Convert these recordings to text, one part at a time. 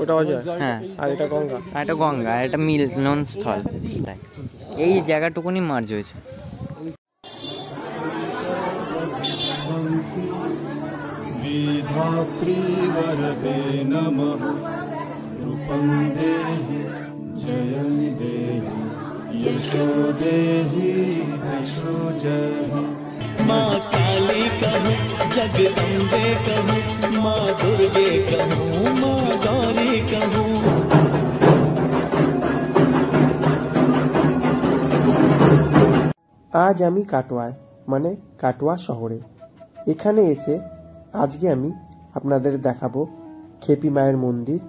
ওটা অজয়। হ্যাঁ, আর এটা গঙ্গা। আর এটা গঙ্গা, আর এটা মিলনস্থল। তাই এই জায়গাটুকুনি মার্জ হয়েছে। विधात्री वरदे नमः रूपं देहि जयं देहि यशो देहि यशो जहि माँ काली कहूँ जगदम्बे कहूँ माँ दुर्गे कहूँ माँ गौरी कहूँ। আজ আমি কাটোয়ায় মানে কাটোয়া শহরে। এখানে এসে আজকে আমি আপনাদের দেখাবো খেপি মায়ের মন্দির,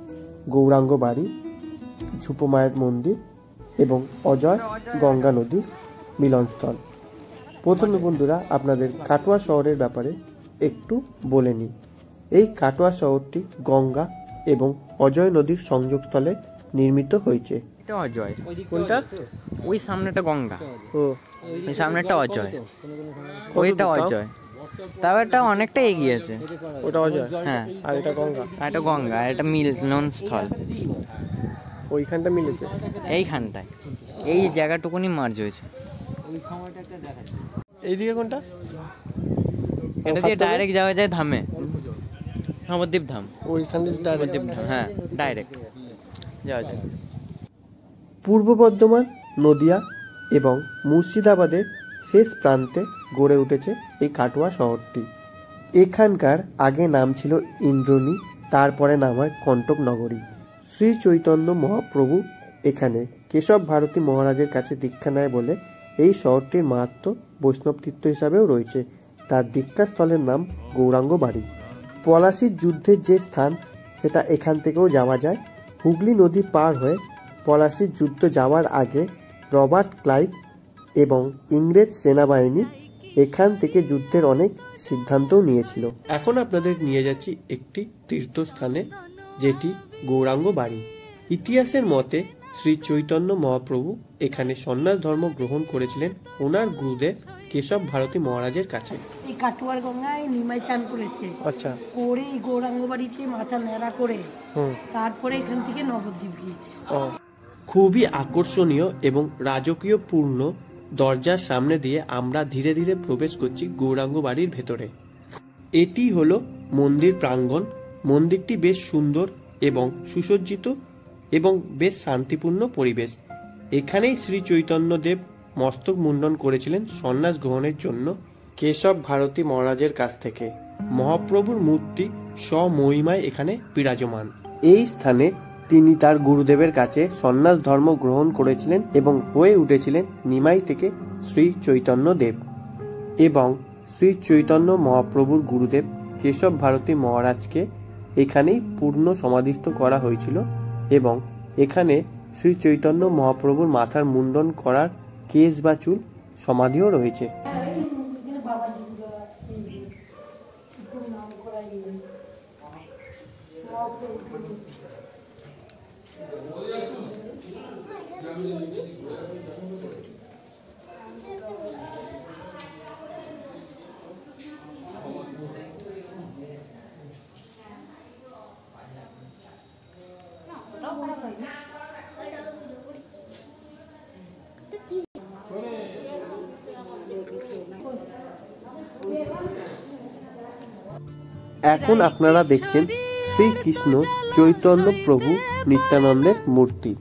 গৌরাঙ্গ বাড়ি, ঝুপো মায়ের মন্দির এবং অজয় গঙ্গা নদীর মিলনস্থল। প্রথমে বন্ধুরা আপনাদের কাটোয়া শহরের ব্যাপারে একটু বলে নিই। এই কাটোয়া শহরটি গঙ্গা এবং অজয় নদীর সংযোগস্থলে নির্মিত হয়েছে। এটা অজয়। কোনটা? ওই সামনেটা গঙ্গা, ও ওই সামনেটা অজয়, ওইটা অজয়। তাও এটা অনেকটা এগিয়ে আছে। ওটা অজয়। হ্যাঁ, আর এটা গঙ্গা। আর এটা গঙ্গা, আর এটা মিলনস্থল। ওইখানটা মিলেছে এইখানটায় এই জায়গাটুকুনি মার্জ হয়েছে। এইদিকে কোনটা? এটা দিয়ে ডাইরেক্ট যাওয়া যায় ধামে, নবদ্বীপ ধাম। ওইখান থেকে নবদ্বীপ ধাম, হ্যাঁ, ডাইরেক্ট যাওয়া যায়। পূর্ব বর্ধমান, নদিয়া এবং মুর্শিদাবাদের শেষ প্রান্তে গড়ে উঠেছে এই কাটোয়া শহরটি। এখানকার আগে নাম ছিল ইন্দ্রণী, তারপরে নাম হয় কণ্টক নগরী। শ্রী চৈতন্য মহাপ্রভু এখানে কেশব ভারতী মহারাজের কাছে দীক্ষা নেয় বলে এই শহরটির মাহাত্ম্য বৈষ্ণব তীর্থ হিসাবেও রয়েছে। তার দীক্ষাস্থলের নাম গৌরাঙ্গ বাড়ি। পলাশির যুদ্ধের যে স্থান সেটা এখান থেকেও যাওয়া যায়। হুগলি নদী পার হয়ে পলাশির যুদ্ধ যাওয়ার আগে রবার্ট ক্লাইভ এবং ইংরেজ সেনাবাহিনী এখান থেকে যুদ্ধের অনেক সিদ্ধান্তও নিয়েছিল। এখন আপনাদের নিয়ে যাচ্ছি একটি তীর্থস্থানে, যেটি গৌরাঙ্গ বাড়ি। ইতিহাসের মতে শ্রী চৈতন্য মহাপ্রভু এখানে সন্ন্যাস ধর্ম গ্রহণ করেছিলেন ওনার গুরুদেব কেশব ভারতী মহারাজের কাছে। এই কাটোয়ার গঙ্গায় নিমাই চান করেছে। আচ্ছা। করে এই গৌরাঙ্গ বাড়িতে মাথা ন্যাড়া করে তারপরে এখান থেকে নবদ্বীপ গিয়েছে। খুবই আকর্ষণীয় এবং রাজকীয় পূর্ণ দরজার সামনে দিয়ে আমরা ধীরে ধীরে প্রবেশ করছি গৌরাঙ্গ বাড়ির ভেতরে। এটি হলো মন্দির প্রাঙ্গণ। মন্দিরটি বেশ সুন্দর এবং সুসজ্জিত এবং বেশ শান্তিপূর্ণ পরিবেশ। এখানেই শ্রী চৈতন্য দেব মস্তক মুন্ডন করেছিলেন সন্ন্যাস গ্রহণের জন্য কেশব ভারতী মহারাজের কাছ থেকে। মহাপ্রভুর মূর্তি স্বমহিমায় এখানে বিরাজমান। এই স্থানে তিনি তার গুরুদেবের কাছে সন্ন্যাস ধর্ম গ্রহণ করেছিলেন এবং হয়ে উঠেছিলেন নিমাই থেকে শ্রী চৈতন্য দেব। এবং শ্রী চৈতন্য মহাপ্রভুর গুরুদেব কেশব ভারতী মহারাজকে এখানেই পূর্ণ সমাধিস্থ করা হয়েছিল এবং এখানে শ্রী চৈতন্য মহাপ্রভুর মাথার মুন্ডন করার কেশ বা চুল সমাধিও রয়েছে। এখন আপনারা দেখছেন শ্রীকৃষ্ণ চৈতন্য প্রভু নিত্যানন্দের মূর্তি।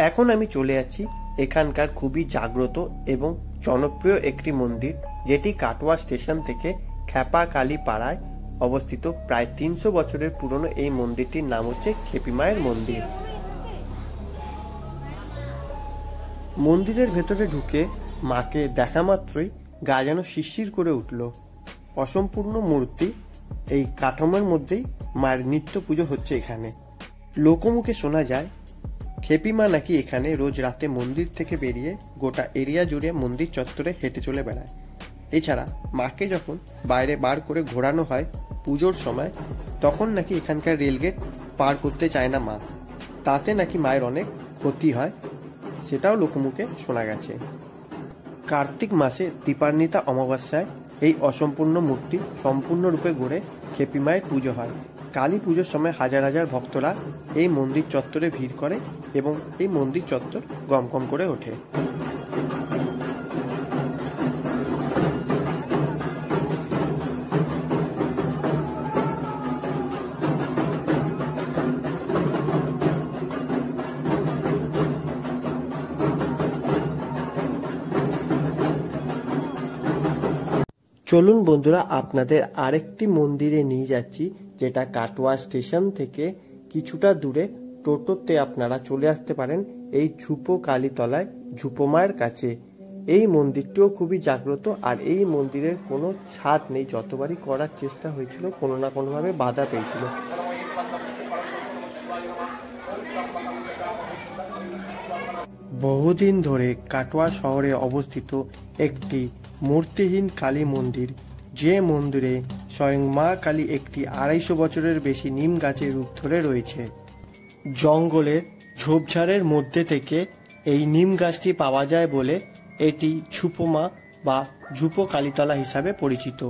এখন আমি চলে যাচ্ছি এখানকার খুবই জাগ্রত এবং জনপ্রিয় একটি মন্দির, যেটি কাটোয়া স্টেশন থেকে খ্যাপা কালী পাড়ায় অবস্থিত। প্রায় 300 বছরের পুরনো এই মন্দিরটির নাম হচ্ছে খেপি মায়ের মন্দির। মন্দিরের ভেতরে ঢুকে মাকে দেখা মাত্রই গা যেন শিরশির করে উঠল। অসম্পূর্ণ মূর্তি, এই কাঠামোর মধ্যেই মায়ের নিত্য পুজো হচ্ছে এখানে। লোকমুখে শোনা যায় খেপি মা নাকি এখানে রোজ রাতে মন্দির থেকে বেরিয়ে গোটা এরিয়া জুড়ে মন্দির চত্বরে হেঁটে চলে বেড়ায়। এছাড়া মাকে যখন বাইরে বার করে ঘোরানো হয় পুজোর সময়, তখন নাকি এখানকার রেলগেট পার করতে চায় না মা, তাতে নাকি মায়ের অনেক ক্ষতি হয়, সেটাও লোকমুখে শোনা গেছে। কার্তিক মাসে দীপান্বিতা অমাবস্যায় এই অসম্পূর্ণ মূর্তি সম্পূর্ণরূপে গড়ে খেপি মায়ের পুজো হয় কালী পুজোর সময় হাজার হাজার ভক্তরা এই মন্দির চত্বরে ভিড় করে এবং এই মন্দির চত্বর গমগম করে ওঠে। চলুন বন্ধুরা, আপনাদের আরেকটি মন্দিরে নিয়ে যাচ্ছি, যেটা কাটোয়া স্টেশন থেকে কিছুটা দূরে টোটোতে আপনারা চলে আসতে পারেন এই ঝুপো কালীতলায় ঝুপো মায়ের কাছে। এই মন্দিরটিও খুবই জাগ্রত, আর এই মন্দিরের কোনো ছাদ নেই। যতবারই করার চেষ্টা হয়েছিল কোনো না কোনোভাবে বাধা পেয়েছিল। বহুদিন ধরে কাটোয়া শহরে অবস্থিত একটি মূর্তিহীন কালী মন্দির, যে মন্দিরে স্বয়ং মা কালী একটি 250 বছরের বেশি নিম গাছের রূপ ধরে রয়েছে। জঙ্গলের ঝোপঝাড়ের মধ্যে থেকে এই নিম গাছটি পাওয়া যায় বলে এটি ঝুপোমা বা ঝুপো কালীতলা হিসাবে পরিচিত।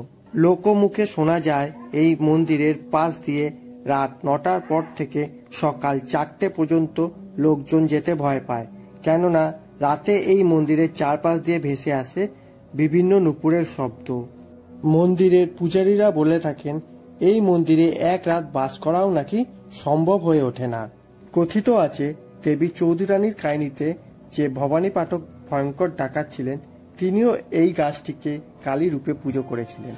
লোকমুখে শোনা যায় এই মন্দিরের পাশ দিয়ে রাত 9টার পর থেকে সকাল 4টে পর্যন্ত লোকজন যেতে ভয় পায়, কেননা রাতে এই মন্দিরের চারপাশ দিয়ে ভেসে আসে বিভিন্ন নুপুরের শব্দ। মন্দিরের পূজারীরা বলে থাকেন এই মন্দিরে এক রাত বাস করাও নাকি সম্ভব হয়ে ওঠে না। কথিত আছে দেবী চৌধুরানীর কাহিনীতে যে ভবানী পাঠক ভয়ঙ্কর ডাকাত ছিলেন, তিনিও এই গাছটিকে কালী রূপে পুজো করেছিলেন।